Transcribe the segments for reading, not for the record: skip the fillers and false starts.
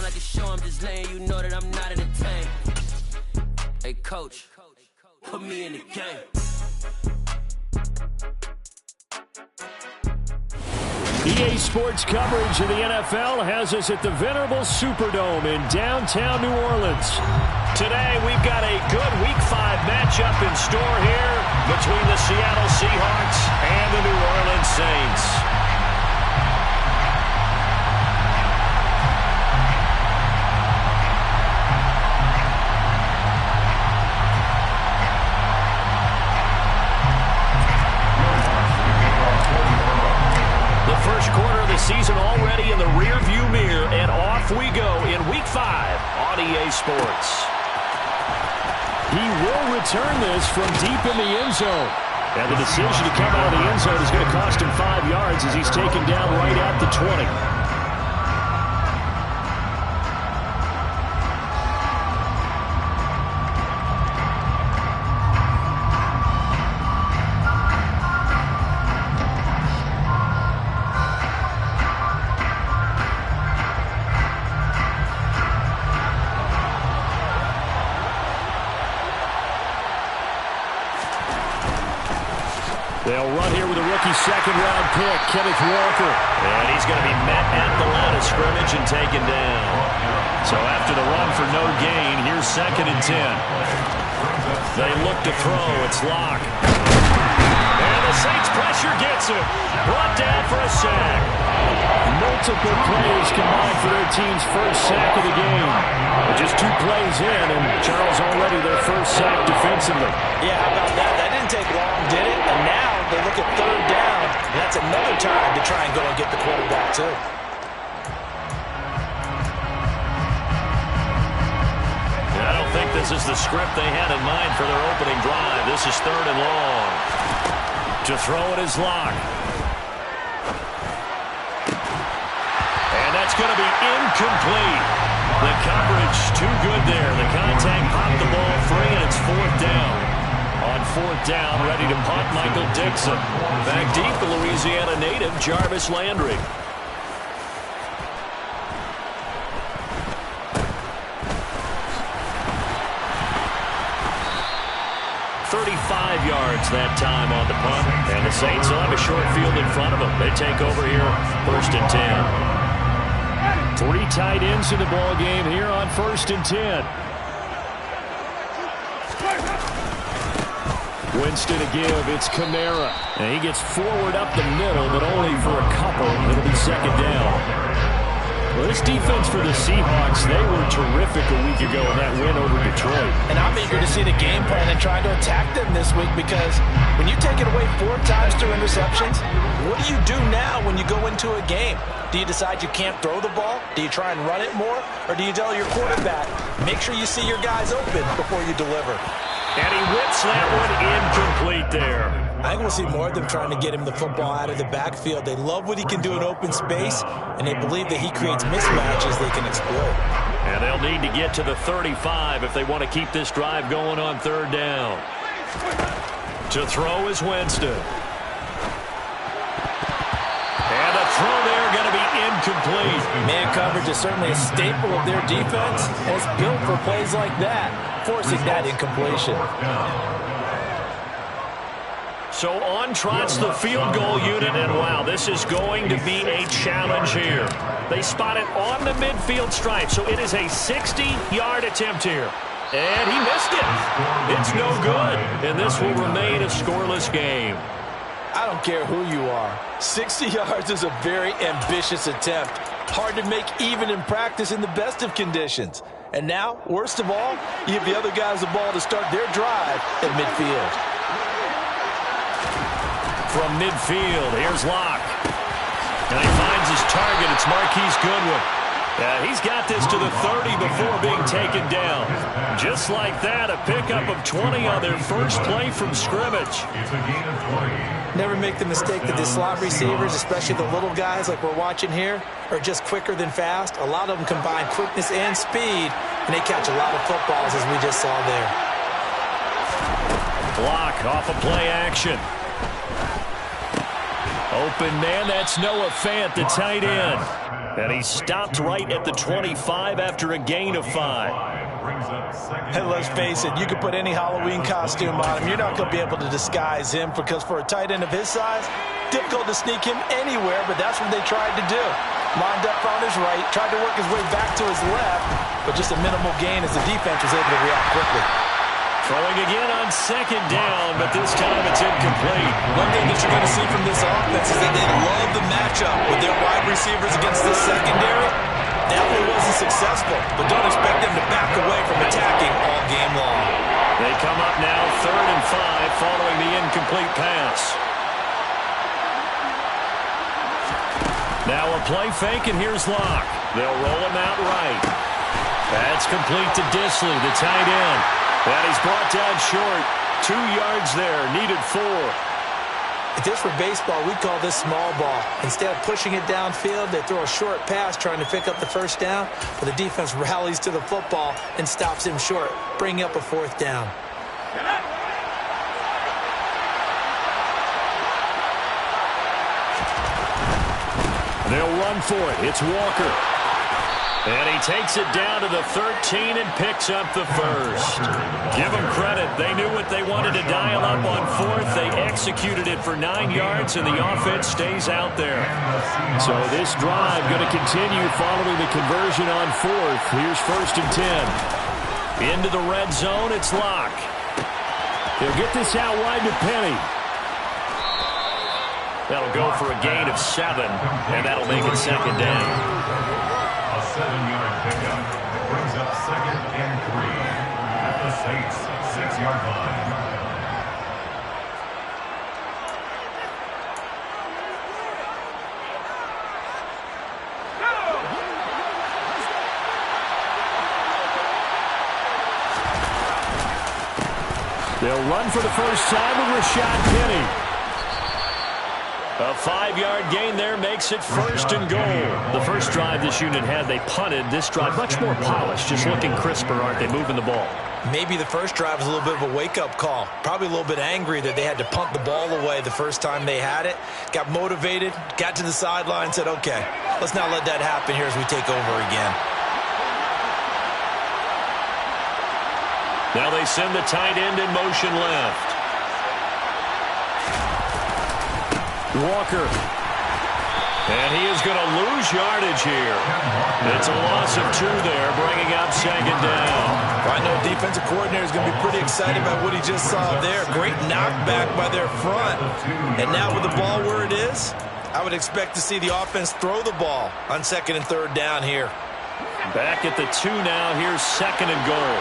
like a show, I'm just letting you know that I'm not entertained. Hey, coach, put me in the game. EA Sports coverage of the NFL has us at the venerable Superdome in downtown New Orleans. Today, we've got a good Week 5 matchup in store here between the Seattle Seahawks and the New Orleans Saints. First quarter of the season already in the rear-view mirror, and off we go in Week 5 on EA Sports. He will return this from deep in the end zone. And the decision to come out of the end zone is going to cost him 5 yards as he's taken down right at the 20. They'll run here with a rookie second-round pick, Kenneth Walker. And he's going to be met at the line of scrimmage and taken down. So after the run for no gain, here's 2nd and 10. They look to throw. It's Locke. And the Saints pressure gets him. Brought down for a sack. Multiple plays combined for their team's first sack of the game. Just 2 plays in, and Charles already their first sack defensively. Yeah, how about that? That didn't take long, did it? And now they look at 3rd down, and that's another time to try and go and get the quarterback, too. I don't think this is the script they had in mind for their opening drive. This is 3rd and long. To throw it is Locke. And that's going to be incomplete. The coverage too good there. The contact popped the ball free, and it's 4th down. On 4th down, ready to punt, Michael Dixon. Back deep, the Louisiana native, Jarvis Landry. 35 yards that time on the punt. And the Saints will have a short field in front of them. They take over here, 1st and 10. 3 tight ends in the ball game here on 1st and 10. Winston to give. It's Kamara. And he gets forward up the middle, but only for a couple. It'll be 2nd down. Well, this defense for the Seahawks, they were terrific a week ago in that win over Detroit. And I'm eager to see the game plan and try to attack them this week, because when you take it away 4 times through interceptions, what do you do now when you go into a game? Do you decide you can't throw the ball? Do you try and run it more? Or do you tell your quarterback, make sure you see your guys open before you deliver? And he whips that one incomplete there. I think we'll see more of them trying to get him the football out of the backfield. They love what he can do in open space, and they believe that he creates mismatches they can exploit. And they'll need to get to the 35 if they want to keep this drive going on 3rd down. To throw is Winston. And a throw there going to be incomplete. Man coverage is certainly a staple of their defense, and it's built for plays like that, forcing that incompletion. So on trots the field goal unit, and wow, this is going to be a challenge here. They spot it on the midfield stripe, so it is a 60-yard attempt here. And he missed it. It's no good, and this will remain a scoreless game. I don't care who you are. 60 yards is a very ambitious attempt. Hard to make even in practice in the best of conditions. And now, worst of all, you give the other guys the ball to start their drive at midfield. From midfield, here's Locke. And he finds his target. It's Marquise Goodwin. He's got this to the 30 before being taken down. Just like that, a pickup of 20 on their first play from scrimmage. Never make the mistake that the slot receivers, especially the little guys like we're watching here, are just quicker than fast. A lot of them combine quickness and speed, and they catch a lot of footballs, as we just saw there. Block off a play action. Open man, that's Noah Fant, the tight end. And he stopped right at the 25 after a gain of 5. And let's face it, you can put any Halloween costume on him. You're not going to be able to disguise him because for a tight end of his size, difficult to sneak him anywhere, but that's what they tried to do. Lined up on his right, tried to work his way back to his left, but just a minimal gain as the defense was able to react quickly. Throwing again on second down, but this time it's incomplete. One thing that you're going to see from this offense is that they love the matchup with their wide receivers against this secondary. Definitely wasn't successful, but don't expect them to back away from attacking all game long. They come up now 3rd and 5 following the incomplete pass. Now a play fake, and here's Locke. They'll roll him out right. That's complete to Disley, the tight end. And he's brought down short. 2 yards there, needed 4. If this were baseball, we'd call this small ball. Instead of pushing it downfield, they throw a short pass trying to pick up the first down, but the defense rallies to the football and stops him short, bringing up a 4th down. They'll run for it. It's Walker. And he takes it down to the 13 and picks up the first. Give them credit. They knew what they wanted to dial up on 4th. They executed it for 9 yards, and the offense stays out there. So this drive going to continue following the conversion on 4th. Here's 1st and 10. Into the red zone, it's Locke. He'll get this out wide to Penny. That'll go for a gain of 7, and that'll make it 2nd down. A 7-yard pickup brings up 2nd and 3 at the Saints' 6-yard line. They'll run for the first time with Rashad Penny. A 5-yard gain there makes it 1st and goal. The first drive this unit had, they punted. This drive, much more polished, just looking crisper, aren't they, moving the ball? Maybe the first drive was a little bit of a wake-up call. Probably a little bit angry that they had to punt the ball away the first time they had it. Got motivated, got to the sideline, said, okay, let's not let that happen here as we take over again. Now they send the tight end in motion left. Walker. And he is going to lose yardage here. It's a loss of 2 there, bringing up 2nd down. I know defensive coordinator is going to be pretty excited about what he just saw there. Great knockback by their front. And now with the ball where it is, I would expect to see the offense throw the ball on 2nd and 3rd down here. Back at the 2 now. Here's 2nd and goal.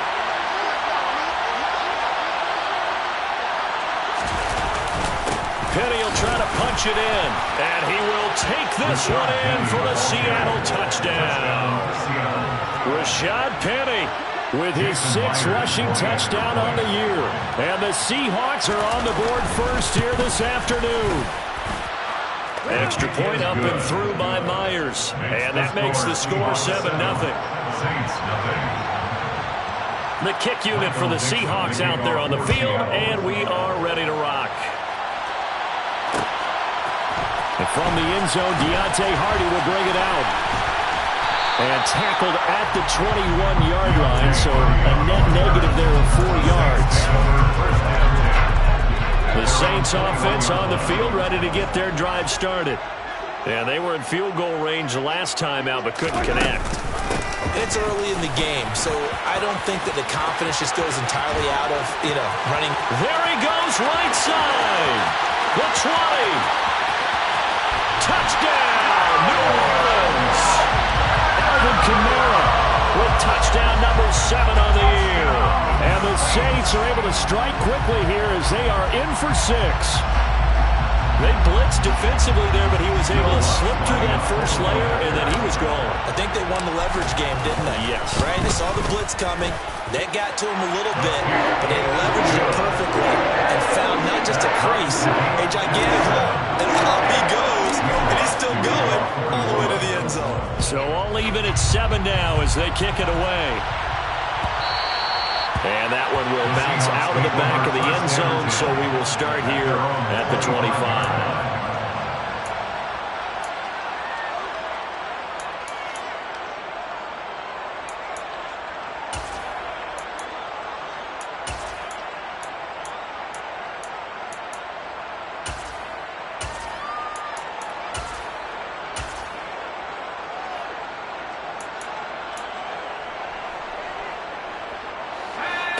Penny will try to punch it in, and he will take this one in for the Seattle touchdown. Rashad Penny with his 6th rushing touchdown on the year. And the Seahawks are on the board first here this afternoon. Extra point up and through by Myers. And that makes the score 7-0. The kick unit for the Seahawks out there on the field, and we are ready to rock. And from the end zone, Deontay Hardy will bring it out. And tackled at the 21-yard line, so a net negative there of 4 yards. The Saints offense on the field, ready to get their drive started. And they were in field goal range last time out, but couldn't connect. It's early in the game, so I don't think that the confidence just goes entirely out of, running. There he goes, right side. The 20. Touchdown, New Orleans. Alvin Kamara with touchdown number 7 on the year. And the Saints are able to strike quickly here as they are in for 6. They blitzed defensively there, but he was able to slip through that first layer, and then he was gone. I think they won the leverage game, didn't they? Yes. Right? They saw the blitz coming. They got to him a little bit, but they leveraged it perfectly and found not just a crease, a gigantic hole. And up he goes, and he's still going all the way to the end zone. So all even at 7 now as they kick it away. And that one will bounce out of the back of the end zone, so we will start here at the 25.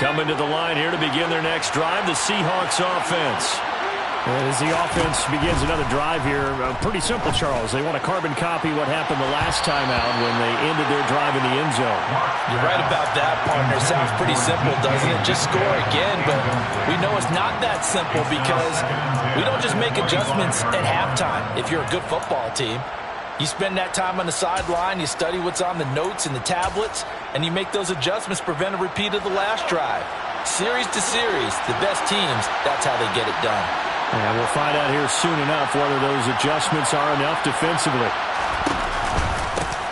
Coming to the line here to begin their next drive, the Seahawks offense. And as the offense begins another drive here, pretty simple, Charles. They want to carbon copy what happened the last time out when they ended their drive in the end zone. You're right about that, partner. Sounds pretty simple, doesn't it? Just score again, but we know it's not that simple because we don't just make adjustments at halftime if you're a good football team. You spend that time on the sideline, you study what's on the notes and the tablets, and you make those adjustments to prevent a repeat of the last drive. Series to series, the best teams, that's how they get it done. And we'll find out here soon enough whether those adjustments are enough defensively.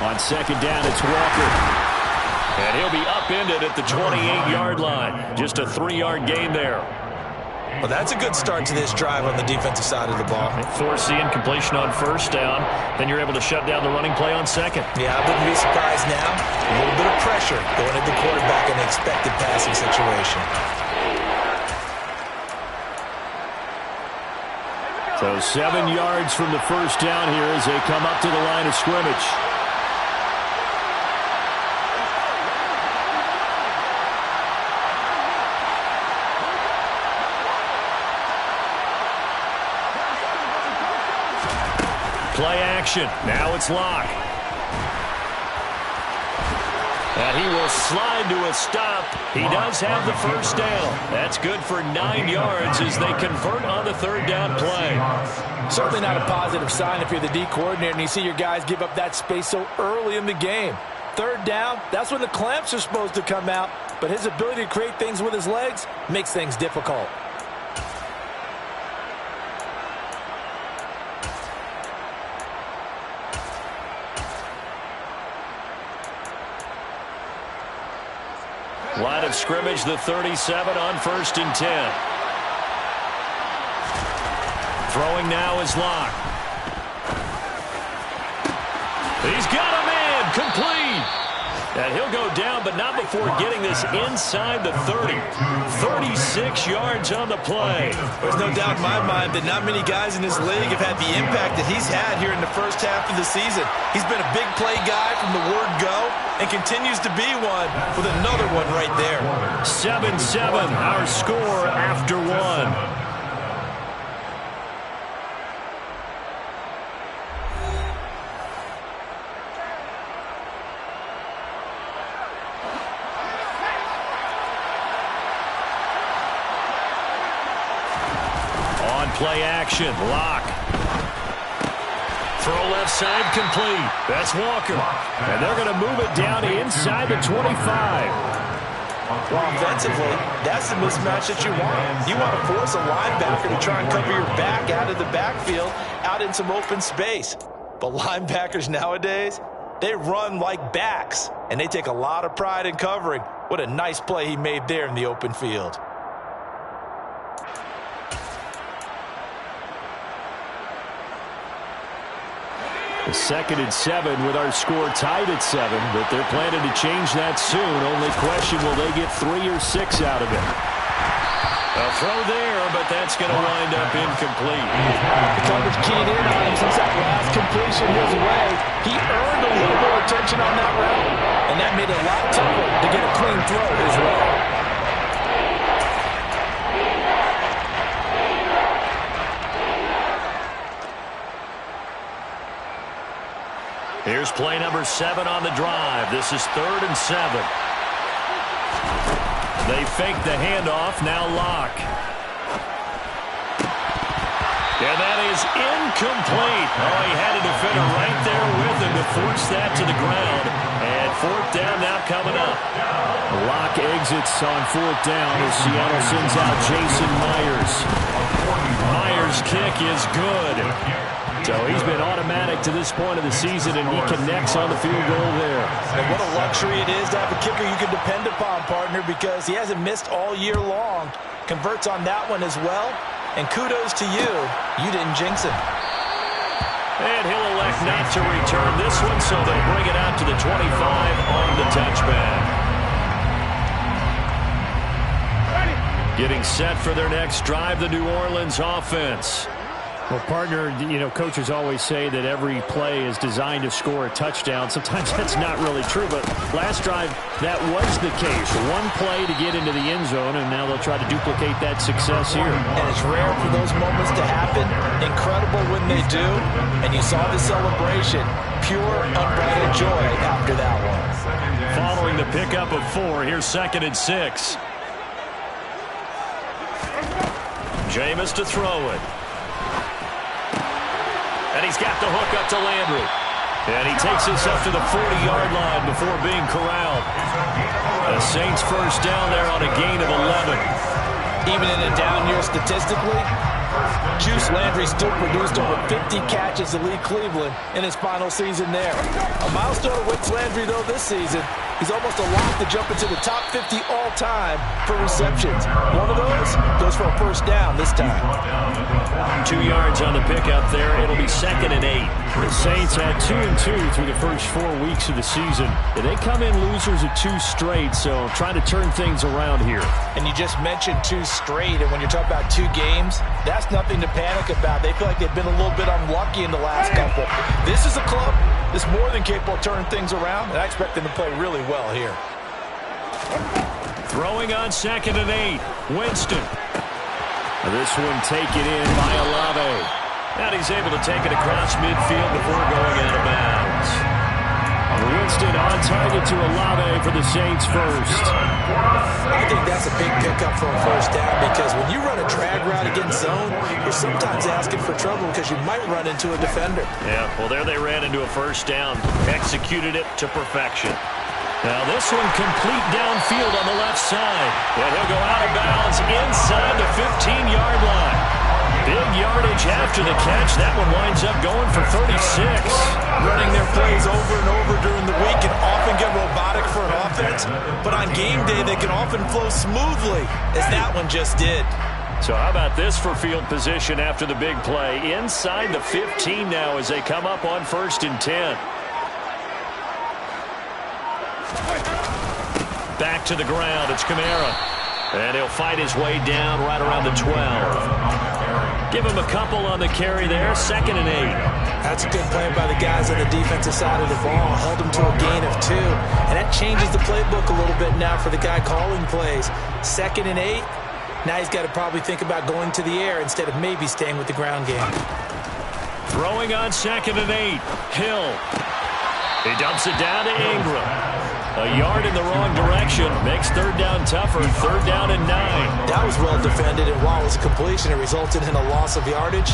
On second down, it's Walker. And he'll be upended at the 28-yard line. Just a 3-yard gain there. Well, that's a good start to this drive on the defensive side of the ball. Force the incompletion on first down. Then you're able to shut down the running play on second. Yeah, I wouldn't be surprised now. A little bit of pressure going at the quarterback in an expected passing situation. So 7 yards from the first down here as they come up to the line of scrimmage. Play action. Now it's Locke. And he will slide to a stop. He does have the first down. That's good for 9 yards as they convert on the third down play. Certainly not a positive sign if you're the D coordinator and you see your guys give up that space so early in the game. Third down, that's when the clamps are supposed to come out, but his ability to create things with his legs makes things difficult. Line of scrimmage, the 37 on 1st and 10. Throwing now is Locke. He's got a man, complete. And he'll go down, but not before getting this inside the 30. 36 yards on the play. There's no doubt in my mind that not many guys in this league have had the impact that he's had here in the first half of the season. He's been a big play guy from the word go and continues to be one with another one right there. 7-7, our score after one. Play action, Locke. Throw left side, complete. That's Walker. And they're going to move it down inside the 25. Well, offensively, that's the mismatch that you want. You want to force a linebacker to try and cover your back out of the backfield, out in some open space. But linebackers nowadays, they run like backs, and they take a lot of pride in covering. What a nice play he made there in the open field. Second and 7 with our score tied at 7, but they're planning to change that soon. Only question, will they get 3 or 6 out of it? A throw there, but that's going to wind up incomplete. The coverage keyed in on him since that last completion his way. He earned a little more attention on that route, and that made it a lot tougher to get a clean throw his way. Here's play number 7 on the drive. This is 3rd and 7. They fake the handoff. Now Locke. And that is incomplete. Oh, he had a defender right there with him to force that to the ground. And 4th down now coming up. Locke exits on 4th down as Seattle sends out Jason Myers. Myers' kick is good. So he's been automatic to this point of the season, and he connects on the field goal there. And what a luxury it is to have a kicker you can depend upon, partner, because he hasn't missed all year long. Converts on that one as well. And kudos to you. You didn't jinx him. And he'll elect not to return this one, so they'll bring it out to the 25 on the touchback. Getting set for their next drive, the New Orleans offense. Well, partner, coaches always say that every play is designed to score a touchdown. Sometimes that's not really true, but last drive, that was the case. One play to get into the end zone, and now they'll try to duplicate that success here. And it's rare for those moments to happen. Incredible when they do. And you saw the celebration. Pure, unbridled joy after that one. Following the pickup of 4, here's 2nd and 6. Jameis to throw it. And he's got the hook up to Landry. And he takes this up to the 40-yard line before being corralled. The Saints first down there on a gain of 11. Even in a down year statistically, Juice Landry still produced over 50 catches to lead Cleveland in his final season there. A milestone awaits Landry, though, this season. He's almost a lock to jump into the top 50 all-time for receptions. One of those goes for a first down this time. 2 yards on the pickup there. It'll be 2nd and 8. The Saints had 2-2 through the first 4 weeks of the season. They come in losers of 2 straight, so trying to turn things around here. And you just mentioned 2 straight, and when you're talking about 2 games, that's nothing to panic about. They feel like they've been a little bit unlucky in the last couple. This is a club that's more than capable of turning things around, and I expect them to play really well here. Throwing on 2nd and 8. Winston. This one taken in by Olave. And he's able to take it across midfield before going out of bounds. Winston on target to Olave for the Saints first. I think that's a big pickup for a first down because when you run a drag route against zone, you're sometimes asking for trouble because you might run into a defender. Yeah, well, there they ran into a first down. Executed it to perfection. Now this one complete downfield on the left side. And he'll go out of bounds inside the 15-yard line. Big yardage after the catch. That one winds up going for 36. Running their plays over and over during the week can often get robotic for an offense, but on game day they can often flow smoothly, as that one just did. So how about this for field position after the big play? Inside the 15 now as they come up on 1st and 10. Back to the ground. It's Kamara. And he'll fight his way down right around the 12. Give him a couple on the carry there. 2nd and 8. That's a good play by the guys on the defensive side of the ball. Held him to a gain of 2. And that changes the playbook a little bit now for the guy calling plays. 2nd and 8. Now he's got to probably think about going to the air instead of maybe staying with the ground game. Throwing on 2nd and 8. Hill. He dumps it down to Ingram. A yard in the wrong direction. Makes 3rd down tougher. 3rd down and 9. That was well defended, and while it was a completion, it resulted in a loss of yardage.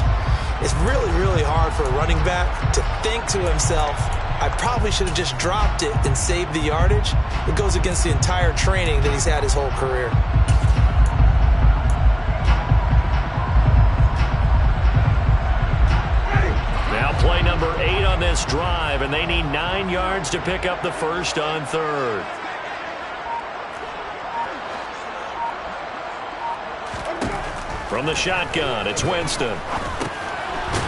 It's really, really hard for a running back to think to himself, I probably should have just dropped it and saved the yardage. It goes against the entire training that he's had his whole career. Now play number 8 on this drive, and they need 9 yards to pick up the first on 3rd. From the shotgun, it's Winston.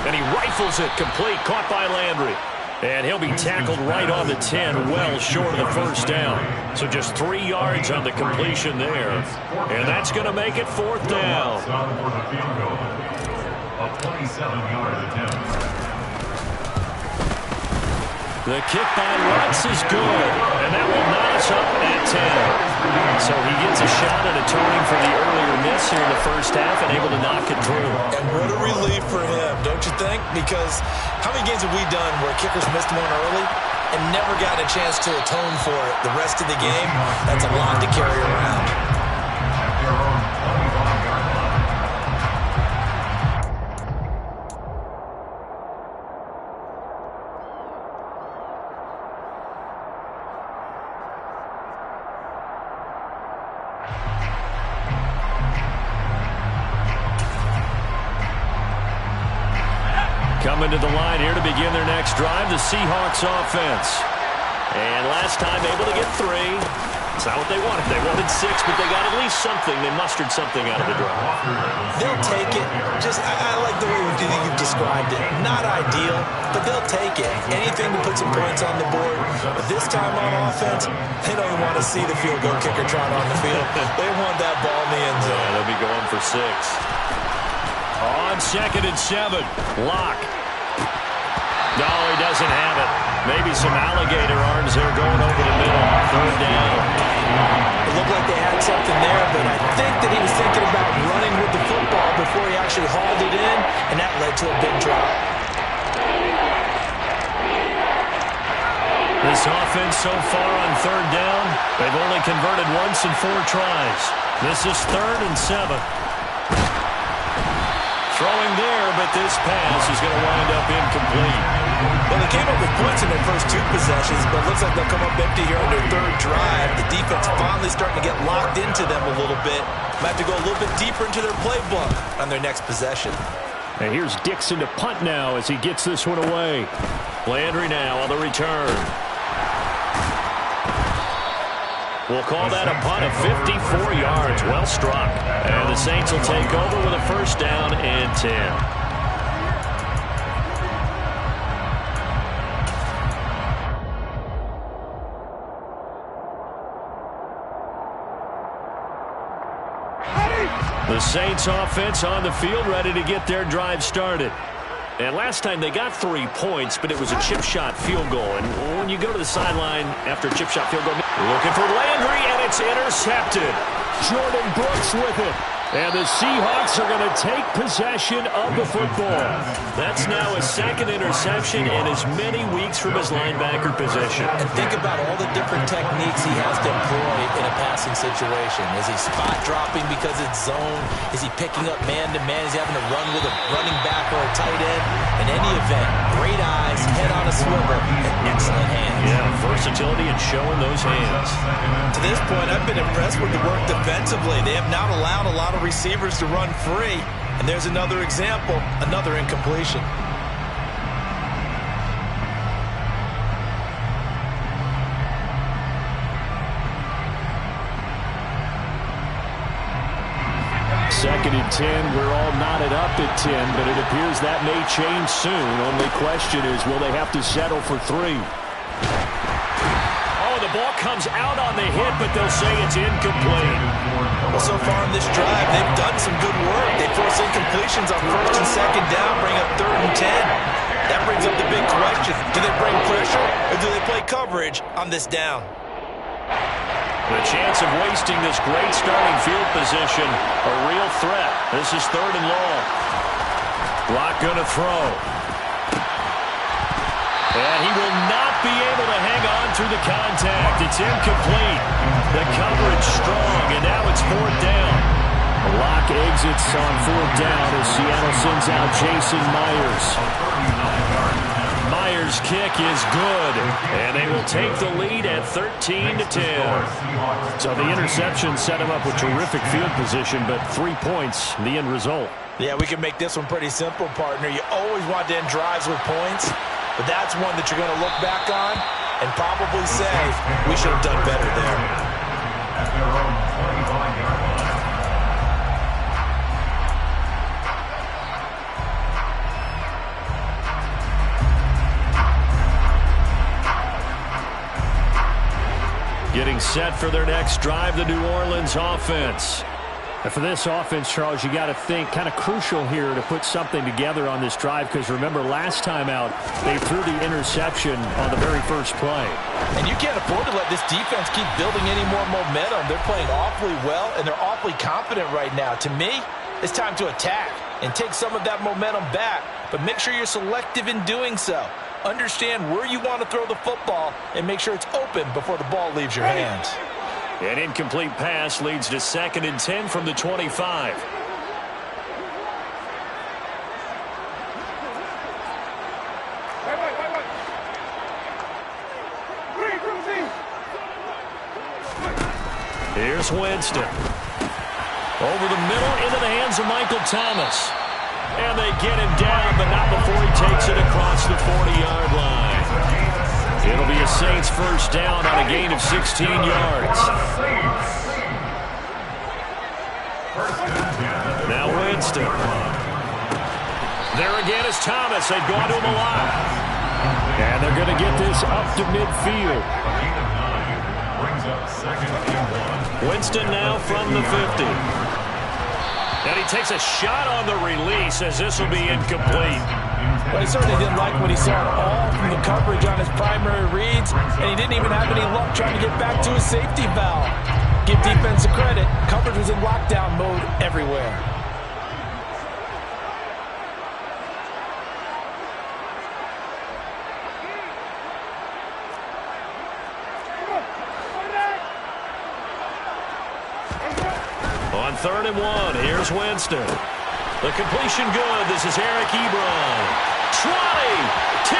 And he rifles it complete, caught by Landry. And he'll be tackled right on the 10, well short of the first down. So just 3 yards on the completion there. And that's going to make it 4th down. A 27-yard attempt. The kick by Lutz is good, and that will notch up at 10. So he gets a shot at atoning for the earlier miss here in the first half and able to knock it through. And what a relief for him, don't you think? Because how many games have we done where kickers missed one early and never gotten a chance to atone for it the rest of the game? That's a lot to carry around. Coming to the line here to begin their next drive, the Seahawks offense. And last time able to get 3. It's not what they wanted. They wanted 6, but they got at least something. They mustered something out of the drive. They'll take it. I like the way you've described it. Not ideal, but they'll take it. Anything to put some points on the board. But this time on offense, they don't even want to see the field goal kicker trot on the field. They want that ball in the end zone. Yeah, they'll be going for 6. On 2nd and 7. Lock. No, he doesn't have it. Maybe some alligator arms there going over the middle. 3rd down. It looked like they had something there, but I think that he was thinking about running with the football before he actually hauled it in, and that led to a big drop. This offense so far on 3rd down, they've only converted once in 4 tries. This is 3rd and 7. Throwing there, but this pass is going to wind up incomplete. Well, they came up with points in their first 2 possessions, but it looks like they'll come up empty here on their 3rd drive. The defense finally starting to get locked into them a little bit. Might have to go a little bit deeper into their playbook on their next possession. And here's Dixon to punt now as he gets this one away. Landry now on the return. We'll call that a punt of 54 yards. Well struck. And the Saints will take over with a 1st down and 10. The Saints offense on the field, ready to get their drive started. And last time they got 3 points, but it was a chip shot field goal. And when you go to the sideline after a chip shot field goal, looking for Landry, and it's intercepted. Jordan Brooks with it. And the Seahawks are going to take possession of the football. That's now his 2nd interception in as many weeks from his linebacker position. And think about all the different techniques he has to employ in a passing situation. Is he spot dropping because it's zone? Is he picking up man-to-man? Is he having to run with a running back or a tight end? In any event, great eyes, head on a swivel, and excellent hands. Yeah, versatility and showing those hands. To this point, I've been impressed with the work defensively. They have not allowed a lot of receivers to run free. And there's another example, another incompletion. Second and 10. We're all knotted up at 10, but it appears that may change soon. Only question is, will they have to settle for 3? The ball comes out on the hit, but they'll say it's incomplete. Well, so far in this drive, they've done some good work. They force incompletions on 1st and 2nd down, bring up 3rd and 10. That brings up the big question. Do they bring pressure, or do they play coverage on this down? The chance of wasting this great starting field position, a real threat. This is 3rd and long. Lock going to throw. And he will not be able to hang on through the contact. It's incomplete. The coverage strong, and now it's 4th down. Lock exits on 4th down as Seattle sends out Jason Myers. Myers' kick is good, and they will take the lead at 13-10. So the interception set him up with terrific field position, but 3 points, the end result. Yeah, we can make this one pretty simple, partner. You always want to end drives with points. But that's one that you're going to look back on and probably say, we should have done better there. At their own 25-yard line. Getting set for their next drive, the New Orleans offense. And for this offense, Charles, you got to think kind of crucial here to put something together on this drive, because remember last time out they threw the interception on the very first play. And you can't afford to let this defense keep building any more momentum. They're playing awfully well, and they're awfully confident right now. To me, it's time to attack and take some of that momentum back, but make sure you're selective in doing so. Understand where you want to throw the football and make sure it's open before the ball leaves your hands. An incomplete pass leads to 2nd and 10 from the 25. Here's Winston. Over the middle into the hands of Michael Thomas. And they get him down, but not before he takes it across the 40-yard line. It'll be a Saints 1st down on a gain of 16 yards. Now Winston. There again is Thomas. They've gone to him a lot. And they're going to get this up to midfield. Brings up 2nd and 1. Winston now from the 50. And he takes a shot on the release as this will be incomplete. Well, he certainly didn't like what he saw at all from the coverage on his primary reads, and he didn't even have any luck trying to get back to his safety valve. Give defense credit. Coverage was in lockdown mode everywhere. On 3rd and 1, here's Winston. The completion good. This is Eric Ebron. 20, 10,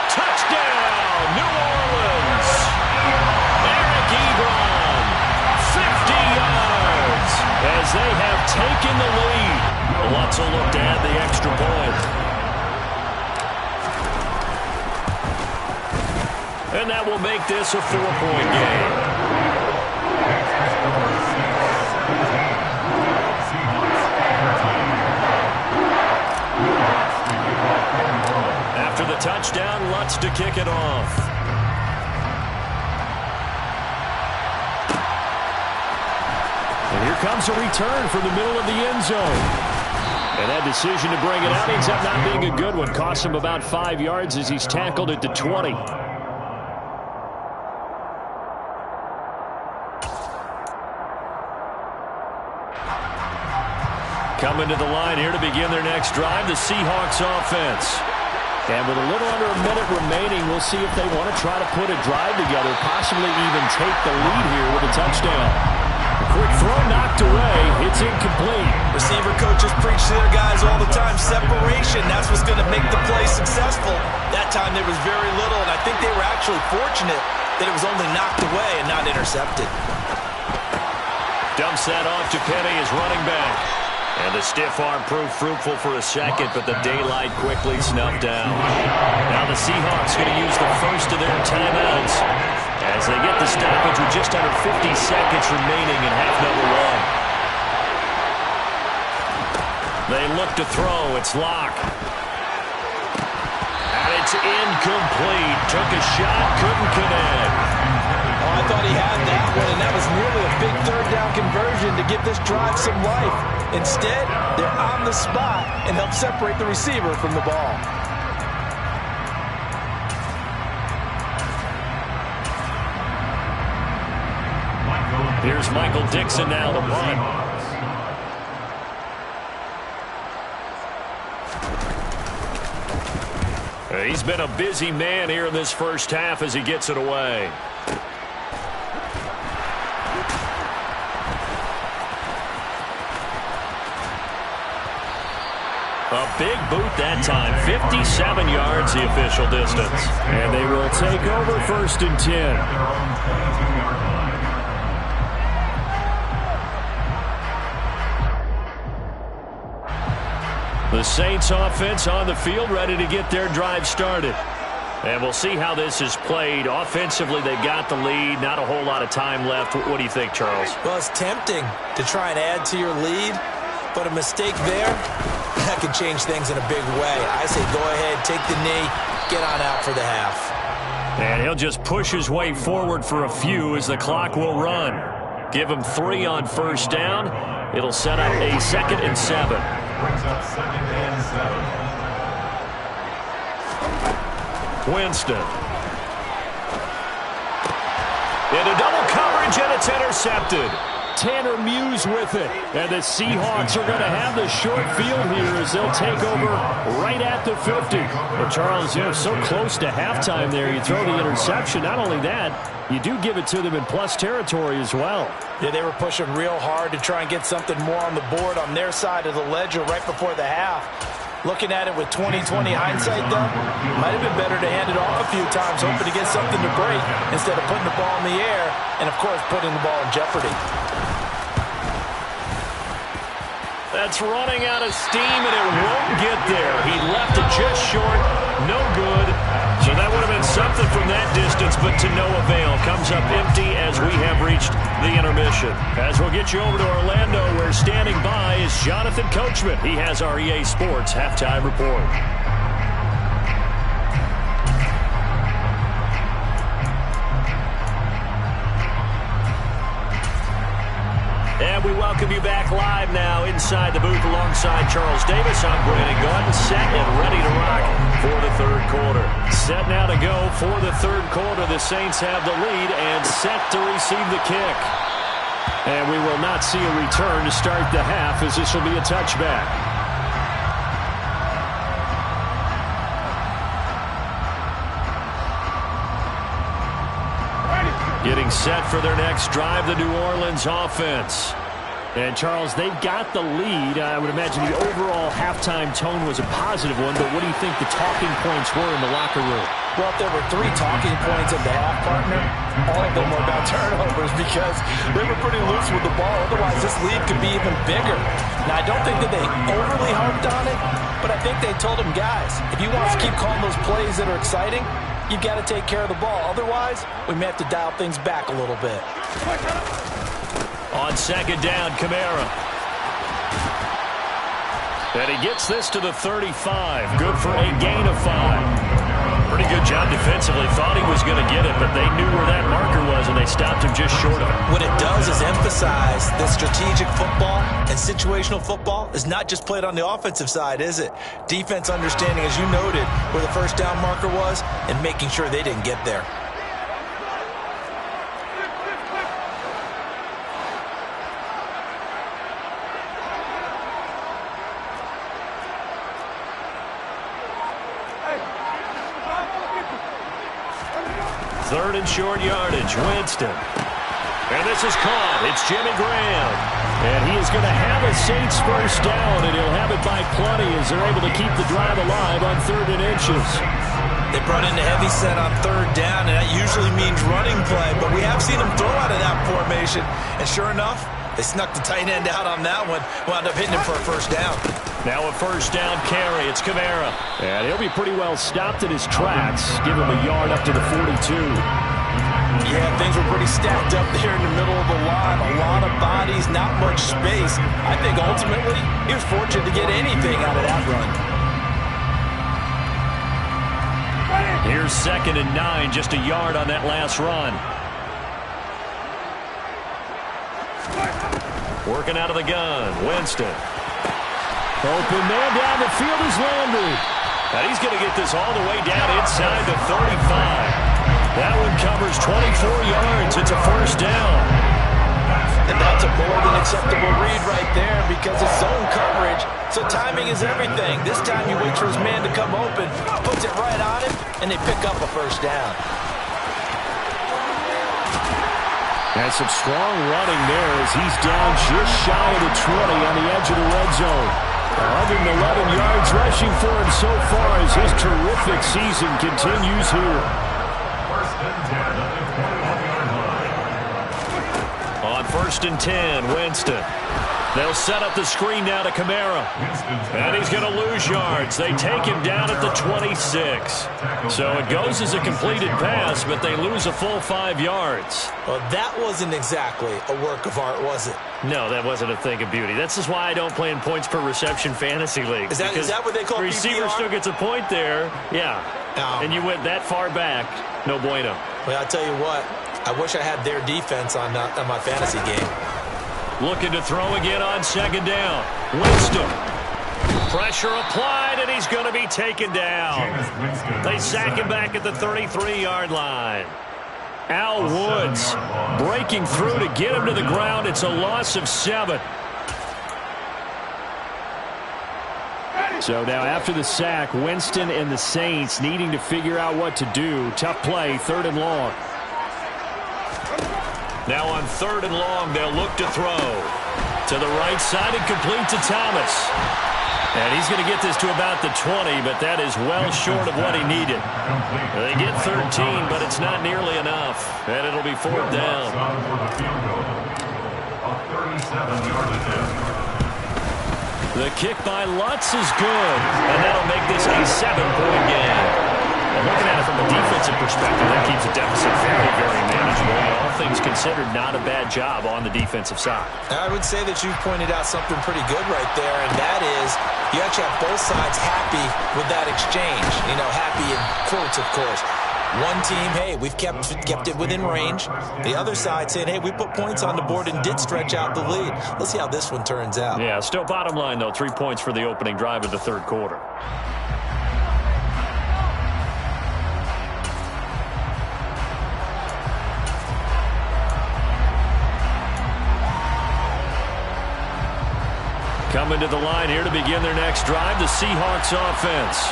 touchdown, New Orleans. Eric Ebron, 50 yards as they have taken the lead. Lutz will look to add the extra point. And that will make this a 4-point game. After the touchdown, Lutz to kick it off. And here comes a return from the middle of the end zone. And that decision to bring it out ends up not being a good one. Cost him about 5 yards as he's tackled at the 20. Coming to the line here to begin their next drive, the Seahawks offense. And with a little under a minute remaining, we'll see if they want to try to put a drive together, possibly even take the lead here with a touchdown. A quick throw knocked away. It's incomplete. Receiver coaches preach to their guys all the time. Separation, that's what's going to make the play successful. That time there was very little, and I think they were actually fortunate that it was only knocked away and not intercepted. Dumps that off to Penny as running back. And the stiff arm proved fruitful for a second, but the daylight quickly snuffed out. Now the Seahawks going to use the first of their timeouts as they get the stoppage with just under 50 seconds remaining in half number 1. They look to throw. It's Locke. And it's incomplete. Took a shot, couldn't connect. Oh, I thought he had that one, and that was nearly a big third down conversion to give this drive some life. Instead, they're on the spot and help separate the receiver from the ball. Here's Michael Dixon now to punt. He's been a busy man here in this first half as he gets it away. A big boot that time. 57 yards the official distance. And they will take over 1st and 10. The Saints offense on the field, ready to get their drive started. And we'll see how this is played. Offensively, they've got the lead. Not a whole lot of time left. What do you think, Charles? Well, it's tempting to try and add to your lead, but a mistake there, that can change things in a big way. I say go ahead, take the knee, get on out for the half. And he'll just push his way forward for a few as the clock will run. Give him 3 on 1st down. It'll set up a 2nd and 7. Brings up 2nd and 7. Winston. Into double coverage, and it's intercepted. Tanner Muse with it. And the Seahawks are going to have the short field here as they'll take over right at the 50. Well, Charles, so close to halftime there. You throw the interception. Not only that, you do give it to them in plus territory as well. Yeah, they were pushing real hard to try and get something more on the board on their side of the ledger right before the half. Looking at it with 20/20 hindsight, though, might have been better to hand it off a few times, hoping to get something to break instead of putting the ball in the air and, of course, putting the ball in jeopardy. That's running out of steam, and it won't get there. He left it just short. No good. So that would have been something from that distance, but to no avail. Comes up empty as we have reached the intermission. As we'll get you over to Orlando, where standing by is Jonathan Coachman. He has our EA Sports Halftime Report. And we welcome you back live now inside the booth alongside Charles Davis. I'm Brandon Gaudin, set and ready to rock for the third quarter. Set now to go for the third quarter. The Saints have the lead and set to receive the kick. And we will not see a return to start the half, as this will be a touchback. Getting set for their next drive, the New Orleans offense. And, Charles, they've got the lead. I would imagine the overall halftime tone was a positive one, but what do you think the talking points were in the locker room? Well, if there were 3 talking points at the half, partner, all of them were about turnovers because they were pretty loose with the ball. Otherwise, this lead could be even bigger. Now, I don't think that they overly harped on it, but I think they told them, guys, if you want us to keep calling those plays that are exciting, you've got to take care of the ball. Otherwise, we may have to dial things back a little bit. On second down, Kamara. And he gets this to the 35. Good for a gain of 5. Pretty good job defensively. Thought he was going to get it, but they knew where that marker was, and they stopped him just short of it. What it does is emphasize that strategic football and situational football is not just played on the offensive side, is it? Defense understanding, as you noted, where the first down marker was and making sure they didn't get there. Third and short yardage, Winston. And this is caught. It's Jimmy Graham. And he is going to have a Saints first down, and he'll have it by plenty as they're able to keep the drive alive on 3rd and inches. They brought in a heavy set on 3rd down, and that usually means running play, but we have seen them throw out of that formation. And sure enough, they snuck the tight end out on that one, wound up hitting him for a first down. Now a first down carry. It's Kamara. And he'll be pretty well stopped in his tracks. Give him a yard up to the 42. Yeah, things were pretty stacked up there in the middle of the line. A lot of bodies, not much space. I think ultimately he was fortunate to get anything out of that run. Here's 2nd and 9, just a yard on that last run. Working out of the gun, Winston. Open man down the field is Landry. And he's going to get this all the way down inside the 35. That one covers 24 yards. It's a first down. And that's a more than acceptable read right there because it's zone coverage, so timing is everything. This time he waits for his man to come open, puts it right on him, and they pick up a first down. And some strong running there as he's down just shy of the 20 on the edge of the red zone. 111 yards rushing for him so far as his terrific season continues here. First and 10 at the 21-yard line. On 1st and 10, Winston. They'll set up the screen now to Kamara. And he's going to lose yards. They take him down at the 26. So it goes as a completed pass, but they lose a full 5 yards. Well, that wasn't exactly a work of art, was it? No, that wasn't a thing of beauty. This is why I don't play in points per reception fantasy league. Is that what they call the receiver PPR? still gets a point there. Yeah. Oh. And you went that far back. No bueno. Well, I'll tell you what. I wish I had their defense on my fantasy game. Looking to throw again on 2nd down. Winston. Pressure applied, and he's going to be taken down. They sack him back at the 33-yard line. Al Woods breaking through to get him to the ground. It's a loss of 7. So now after the sack, Winston and the Saints needing to figure out what to do. Tough play, 3rd and long. Now on 3rd and long, they'll look to throw. To the right side and complete to Thomas. And he's going to get this to about the 20, but that is well short of what he needed. They get 13, but it's not nearly enough. And it'll be 4th down. The kick by Lutz is good, and that'll make this a 7-point game. And looking at it from a defensive perspective, that keeps the deficit very, very manageable. All things considered, not a bad job on the defensive side. I would say that you pointed out something pretty good right there, and that is you actually have both sides happy with that exchange. You know, happy in quotes, of course. One team, hey, we've kept it within range. The other side saying, hey, we put points on the board and did stretch out the lead. Let's see how this one turns out. Yeah, still bottom line, though, 3 points for the opening drive of the third quarter. Coming to the line here to begin their next drive, the Seahawks offense.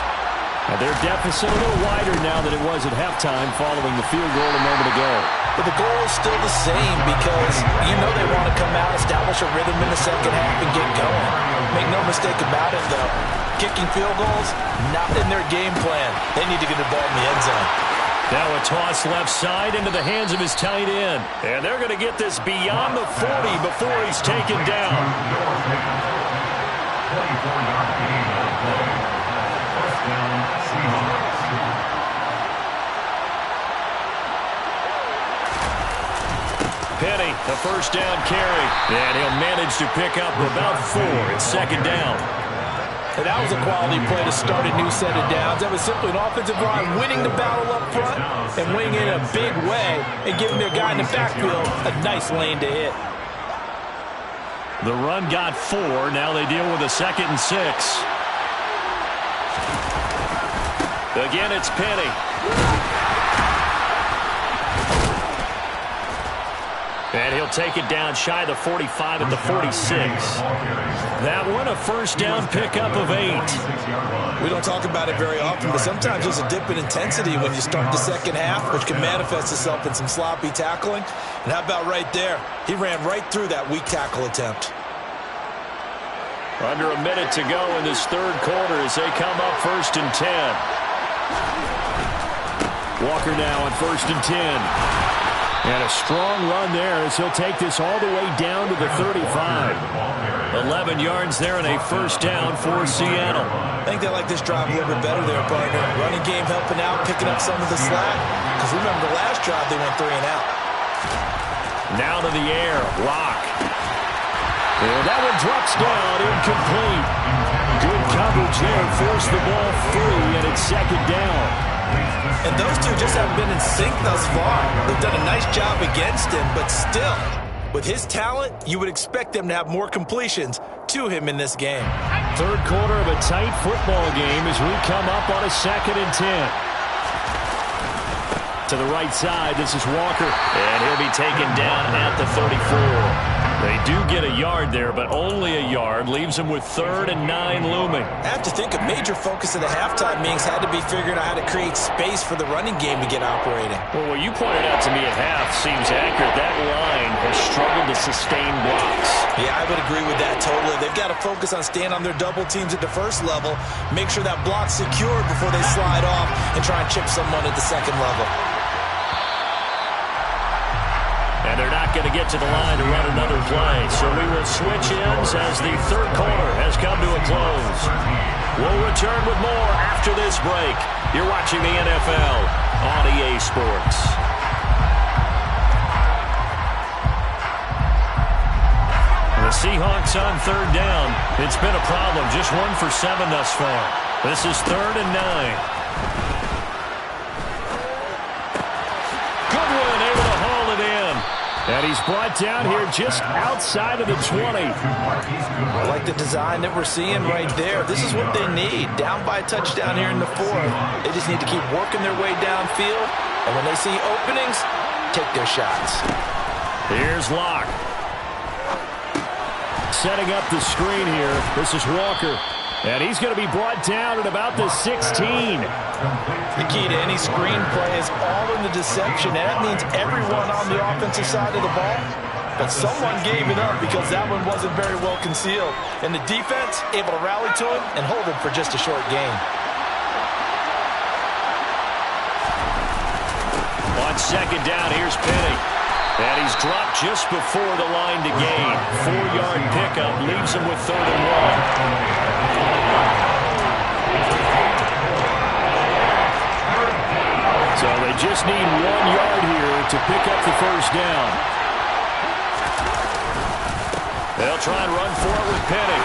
Their deficit a little wider now than it was at halftime following the field goal a moment ago. But the goal is still the same because you know they want to come out, establish a rhythm in the second half, and get going. Make no mistake about it, though. Kicking field goals, not in their game plan. They need to get the ball in the end zone. Now a toss left side into the hands of his tight end. And they're going to get this beyond the 40 before he's taken down. 24-yard gain on the play. First down, Seahawks. Penny, the first down carry. And he'll manage to pick up about 4. It's second down. And that was a quality play to start a new set of downs. That was simply an offensive line winning the battle up front and winning it in a big way and giving their guy in the backfield a nice lane to hit. The run got 4. Now they deal with a 2nd and 6. Again, it's Penny. And he'll take it down shy of the 45 at the 46. That one, a first down pickup of 8. We don't talk about it very often, but sometimes there's a dip in intensity when you start the second half, which can manifest itself in some sloppy tackling. And how about right there? He ran right through that weak tackle attempt. Under a minute to go in this third quarter as they come up 1st and 10. Walker now on 1st and 10. And a strong run there as he'll take this all the way down to the 35. 11 yards there and a first down for Seattle. I think they like this drive a little bit better there, partner. Running game helping out, picking up some of the slack. Because remember, the last drive they went 3 and out. Now to the air, Lock. And that one drops down, incomplete. Good coverage there, forced the ball free, and it's second down. And those two just haven't been in sync thus far. They've done a nice job against him, but still, with his talent, you would expect them to have more completions to him in this game. Third quarter of a tight football game as we come up on a 2nd and 10. To the right side, this is Walker. And he'll be taken down at the 34. They do get a yard there, but only a yard. Leaves them with 3rd and 9 looming. I have to think a major focus of the halftime meetings had to be figuring out how to create space for the running game to get operating. Well, what you pointed out to me at half seems accurate. That line has struggled to sustain blocks. Yeah, I would agree with that totally. They've got to focus on staying on their double teams at the first level, make sure that block's secured before they slide off and try and chip someone at the second level. And they're not going to get to the line to run another play. So we will switch ends as the third quarter has come to a close. We'll return with more after this break. You're watching the NFL on EA Sports. The Seahawks on 3rd down. It's been a problem. Just 1 for 7 thus far. This is 3rd and 9. And he's brought down here just outside of the 20. I like the design that we're seeing right there. This is what they need. Down by a touchdown here in the 4th. They just need to keep working their way downfield. And when they see openings, take their shots. Here's Locke. Setting up the screen here. This is Walker. And he's going to be brought down at about the 16. The key to any screen play is all in the deception. And that means everyone on the offensive side of the ball. But someone gave it up because that one wasn't very well concealed. And the defense able to rally to him and hold him for just a short gain. On 2nd down, here's Penny. And he's dropped just before the line to gain. 4-yard pickup leaves him with 3rd and 1. So they just need 1 yard here to pick up the first down. They'll try and run for it with Penny.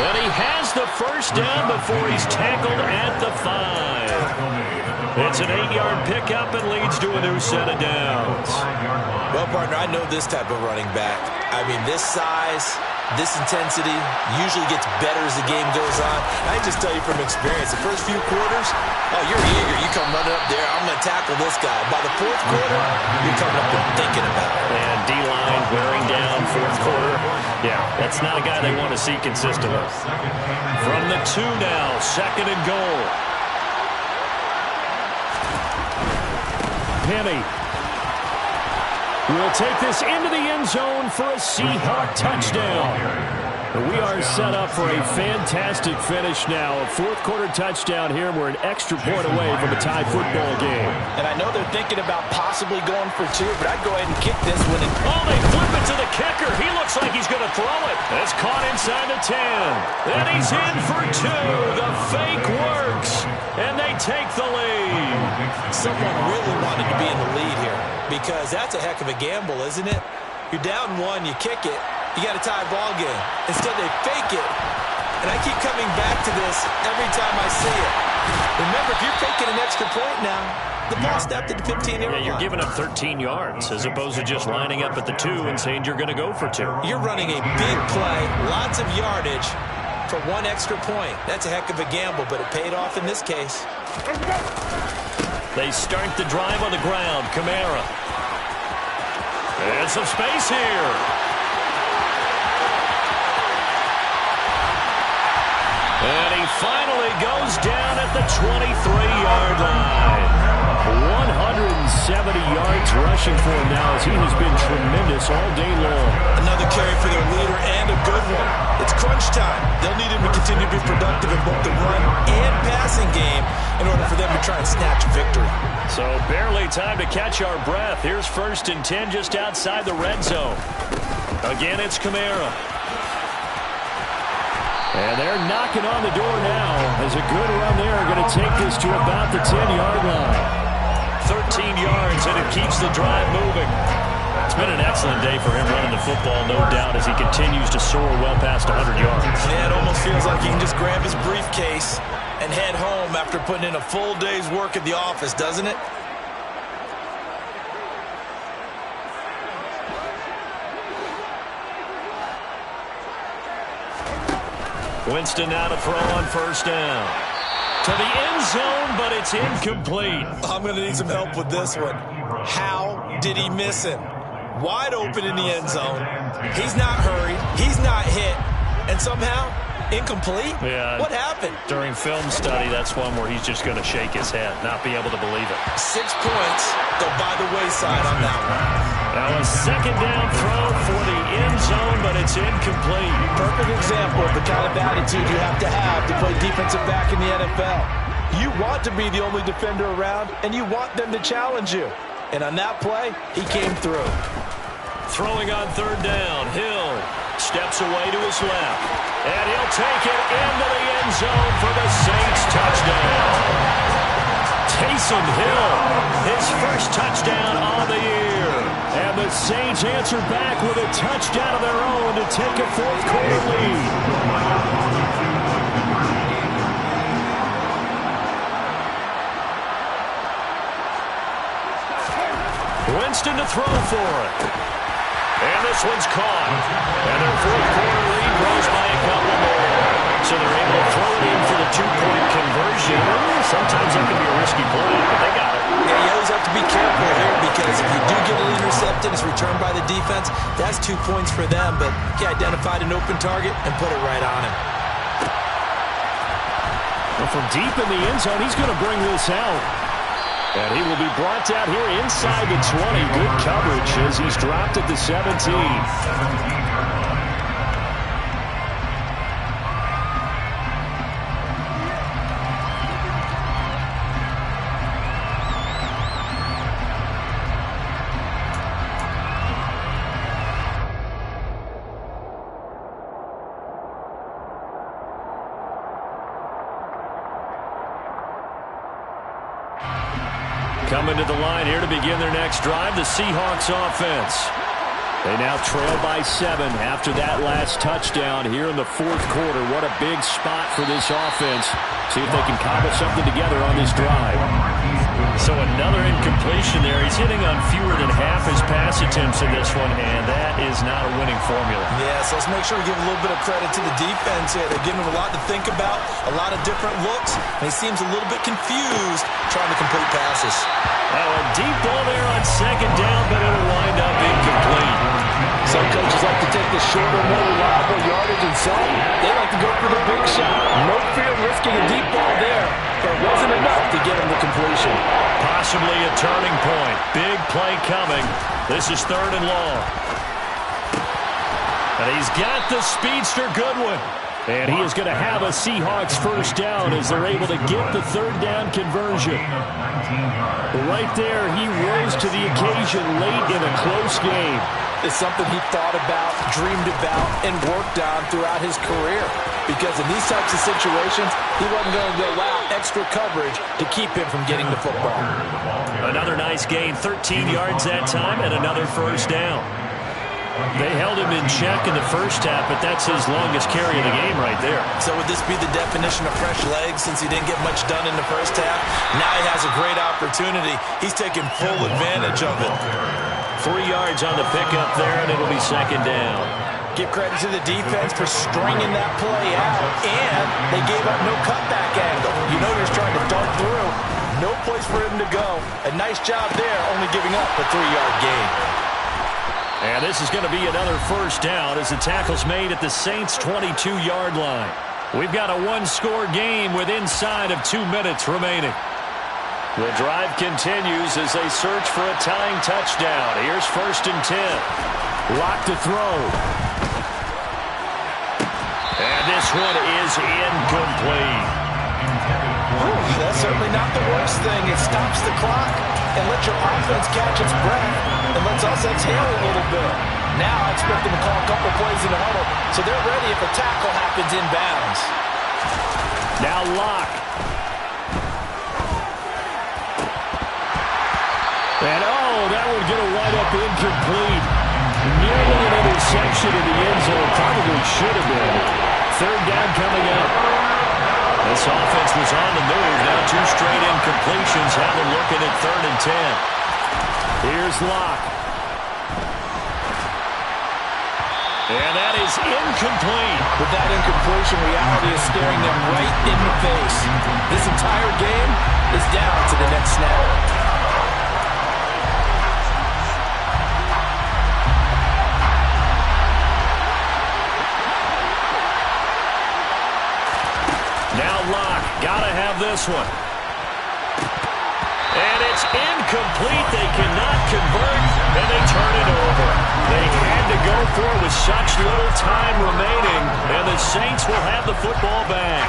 And he has the first down before he's tackled at the 5. It's an 8-yard pickup and leads to a new set of downs. Well, partner, I know this type of running back. I mean, this size, this intensity usually gets better as the game goes on. I can just tell you from experience, the first few quarters, oh, you're eager. You come running up there, I'm going to tackle this guy. By the fourth quarter, you're coming up and thinking about it. And D-line wearing down fourth quarter. Yeah, that's not a guy they want to see consistently. From the 2 now, 2nd and goal. Penny will take this into the end zone for a Seahawk touchdown. We are set up for a fantastic finish now. A fourth quarter touchdown here. We're an extra point away from a tie football game. And I know they're thinking about possibly going for 2, but I'd go ahead and kick this one. Oh, they flip it to the kicker. He looks like he's going to throw it. It's caught inside the 10. Then he's in for 2. The fake works. And they take the lead. Someone really wanted to be in the lead here because that's a heck of a gamble, isn't it? You're down 1, you kick it. You got a tie ball game. Instead, they fake it. And I keep coming back to this every time I see it. Remember, if you're faking an extra point now, the ball stepped at the 15-yard line. Yeah, you're giving up 13 yards as opposed to just lining up at the 2 and saying you're going to go for 2. You're running a big play, lots of yardage for 1 extra point. That's a heck of a gamble, but it paid off in this case. They start the drive on the ground. Kamara. And some space here. And he finally goes down at the 23-yard line. 170 yards rushing for him now as he has been tremendous all day long. Another carry for their leader and a good one. It's crunch time. They'll need him to continue to be productive in both the run and passing game in order for them to try and snatch victory. So barely time to catch our breath. Here's 1st and 10 just outside the red zone. Again, it's Kamara. And they're knocking on the door now as a good run there. Going to take this to about the 10-yard line. 13 yards, and it keeps the drive moving. It's been an excellent day for him running the football, no doubt, as he continues to soar well past 100 yards. Yeah, it almost feels like he can just grab his briefcase and head home after putting in a full day's work at the office, doesn't it? Winston now to throw on 1st down. To the end zone, but it's incomplete. I'm going to need some help with this one. How did he miss him? Wide open in the end zone. He's not hurried. He's not hit. And somehow, incomplete? Yeah. What happened? During film study, that's one where he's just going to shake his head, not be able to believe it. 6 points go by the wayside on that one. Now a 2nd down throw for the end zone, but it's incomplete. Perfect example of the kind of attitude you have to play defensive back in the NFL. You want to be the only defender around, and you want them to challenge you. And on that play, he came through. Throwing on 3rd down, Hill steps away to his left, and he'll take it into the end zone for the Saints touchdown. Taysom Hill, his 1st touchdown on the year. And the Saints answer back with a touchdown of their own to take a fourth quarter lead. Winston to throw for it. And this one's caught. And their fourth quarter lead grows by a couple more. So they're able to throw it in for the 2-point conversion. Sometimes that can be a risky play, but they got it. Yeah, you always have to be careful here because if you do get an intercepted, it's returned by the defense. That's 2 points for them, but he identified an open target and put it right on him. Well, from deep in the end zone, he's going to bring this out. And he will be brought down here inside the 20. Good coverage as he's dropped at the 17. Coming to the line here to begin their next drive, the Seahawks offense. They now trail by 7 after that last touchdown here in the fourth quarter. What a big spot for this offense. See if they can cobble something together on this drive. So another incompletion there. He's hitting on fewer than half his pass attempts in this one, and that is not a winning formula. Yeah, so let's make sure we give a little bit of credit to the defense here. They're giving him a lot to think about, a lot of different looks, and he seems a little bit confused trying to complete passes. Oh, a deep ball there on second down, but it'll wind up incomplete. Some coaches like to take the shorter, more reliable yardage, and some, they like to go for the big shot. No fear of risking a deep ball there, but it wasn't enough to get him the completion. Possibly a turning point. Big play coming. This is 3rd and long. And he's got the speedster Goodwin. And he is going to have a Seahawks first down as they're able to get the 3rd down conversion. Right there, he rose to the occasion late in a close game. It's something he thought about, dreamed about, and worked on throughout his career. Because in these types of situations, he wasn't going to allow extra coverage to keep him from getting the football. Another nice gain, 13 yards that time, and another first down. They held him in check in the first half, but that's his longest carry of the game right there. So would this be the definition of fresh legs since he didn't get much done in the first half? Now he has a great opportunity. He's taking full advantage of it. 3 yards on the pickup there, and it'll be 2nd down. Give credit to the defense for stringing that play out, and they gave up no cutback angle. You know he's trying to dart through. No place for him to go. A nice job there, only giving up a 3-yard gain. And this is going to be another first down as the tackle's made at the Saints' 22-yard line. We've got a one-score game with inside of 2 minutes remaining. The drive continues as they search for a tying touchdown. Here's 1st and 10. Lock to throw. And this one is incomplete. That's certainly not the worst thing. It stops the clock and lets your offense catch its breath and lets us exhale a little bit. Now I expect them to call a couple plays in the huddle so they're ready if a tackle happens inbounds. Now Lock. And that one's going to wind up incomplete. Nearly an interception in the end zone. Probably should have been. 3rd down coming up. This offense was on the move. Now 2 straight incompletions. Have them looking at 3rd and 10. Here's Lock. And that is incomplete. With that incompletion, reality is staring them right in the face. This entire game is down to the next snap. Gotta have this one. And it's incomplete. They cannot convert, and they turn it over. They had to go for it with such little time remaining, and the Saints will have the football back.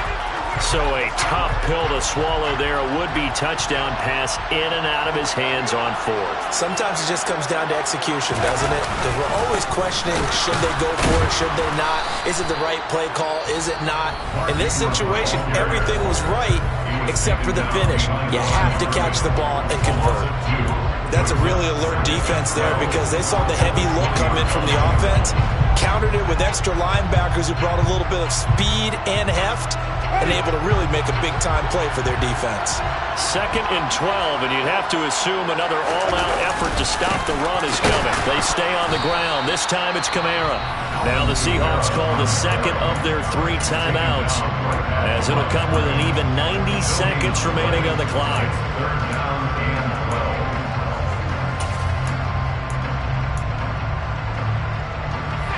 So a tough pill to swallow there. A would-be touchdown pass in and out of his hands on 4th. Sometimes it just comes down to execution, doesn't it? Because we're always questioning, should they go for it, should they not? Is it the right play call, is it not? In this situation, everything was right except for the finish. You have to catch the ball and convert. That's a really alert defense there because they saw the heavy look come in from the offense, countered it with extra linebackers who brought a little bit of speed and heft, and able to really make a big-time play for their defense. 2nd and 12, and you'd have to assume another all-out effort to stop the run is coming. They stay on the ground. This time it's Kamara. Now the Seahawks call the 2nd of their 3 timeouts, as it'll come with an even 90 seconds remaining on the clock.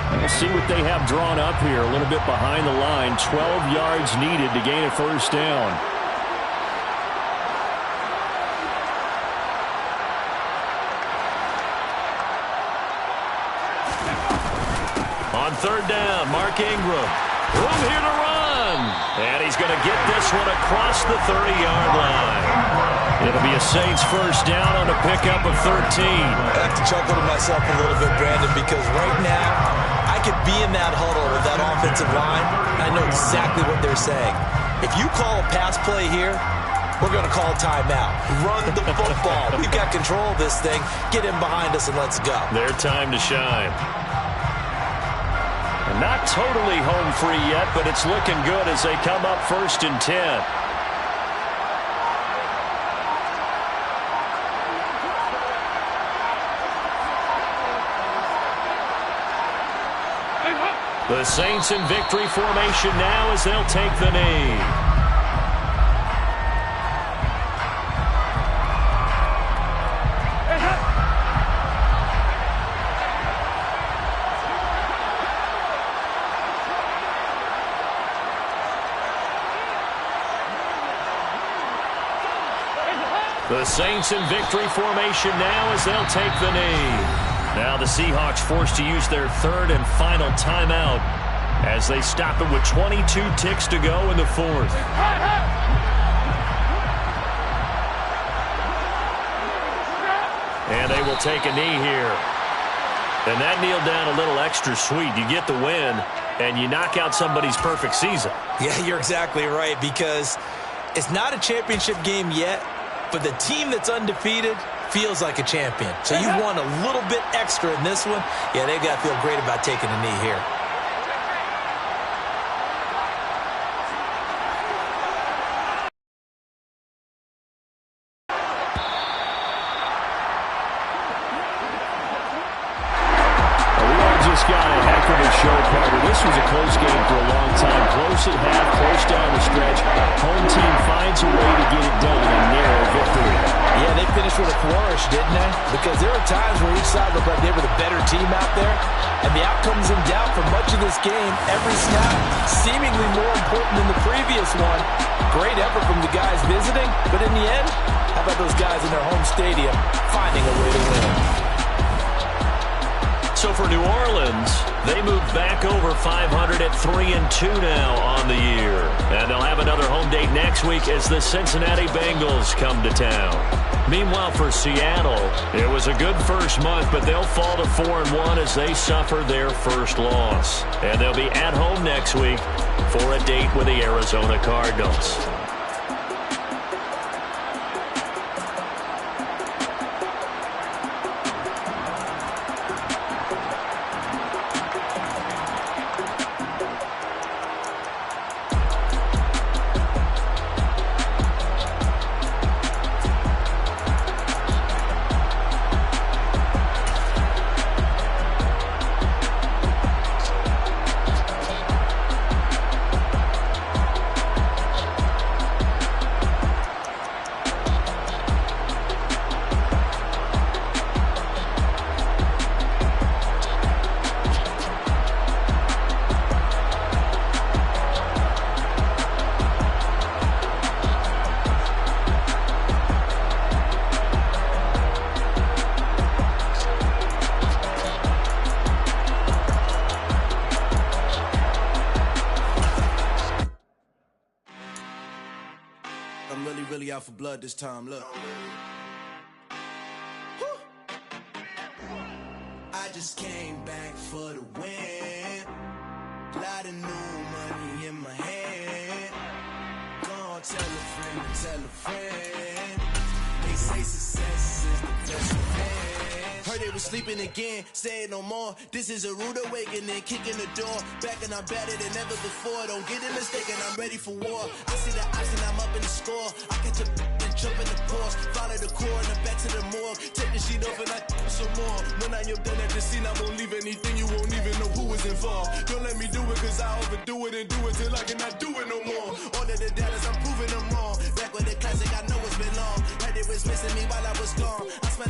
We'll see what they have drawn up here. A little bit behind the line. 12 yards needed to gain a first down. On 3rd down, Mark Ingram. Room here to run. And he's going to get this one across the 30-yard line. It'll be a Saints first down on a pickup of 13. I have to chuckle to myself a little bit, Brandon, because right now I could be in that huddle with that offensive line. I know exactly what they're saying. If you call a pass play here, we're going to call timeout. Run the football. We've got control of this thing. Get him behind us and let's go. Their time to shine. And not totally home free yet, but it's looking good as they come up 1st and 10. The Saints in victory formation now as they'll take the knee. The Saints in victory formation now as they'll take the knee. Now the Seahawks forced to use their 3rd and final timeout as they stop it with 22 ticks to go in the 4th. And they will take a knee here. And that kneel down a little extra sweet. You get the win, and you knock out somebody's perfect season. Yeah, you're exactly right, because it's not a championship game yet, but the team that's undefeated feels like a champion. So you want a little bit extra in this one. Yeah, they've got to feel great about taking a knee here. Got a heck of a show, partner. This was a close game for a long time. Close at half, close down the stretch. Home team finds a way to get it done. A narrow victory. Yeah, they finished with a flourish, didn't they? Because there were times where each side looked like they were the better team out there. And the outcome's in doubt for much of this game. Every snap seemingly more important than the previous one. Great effort from the guys visiting. But in the end, how about those guys in their home stadium finding a way to win? So for New Orleans, they move back over 500 at 3-2 now on the year. And they'll have another home date next week as the Cincinnati Bengals come to town. Meanwhile, for Seattle, it was a good first month, but they'll fall to 4-1 as they suffer their first loss. And they'll be at home next week for a date with the Arizona Cardinals. I'm really out for blood this time, look. I just came back for the win. Lot of new money in my hand. Gonna tell a friend to tell a friend. They say success is the best friend. Heard they was sleeping again, say it no more. This is a rude awakening, kicking the door. Back and I'm better than ever before. Don't get it mistaken, I'm ready for war. I see the option, I'm up in the score. I catch a and jump in the course. Follow the core and then back to the morgue. Take the sheet off and I some more. When I'm done at the scene, I won't leave anything. You won't even know who was involved. Don't let me do it, cause I overdo it and do it till I cannot do it no more. All of the doubters, I'm proving them wrong. Back with the classic, I know it's been long. Heard it was missing me while I was gone. I spent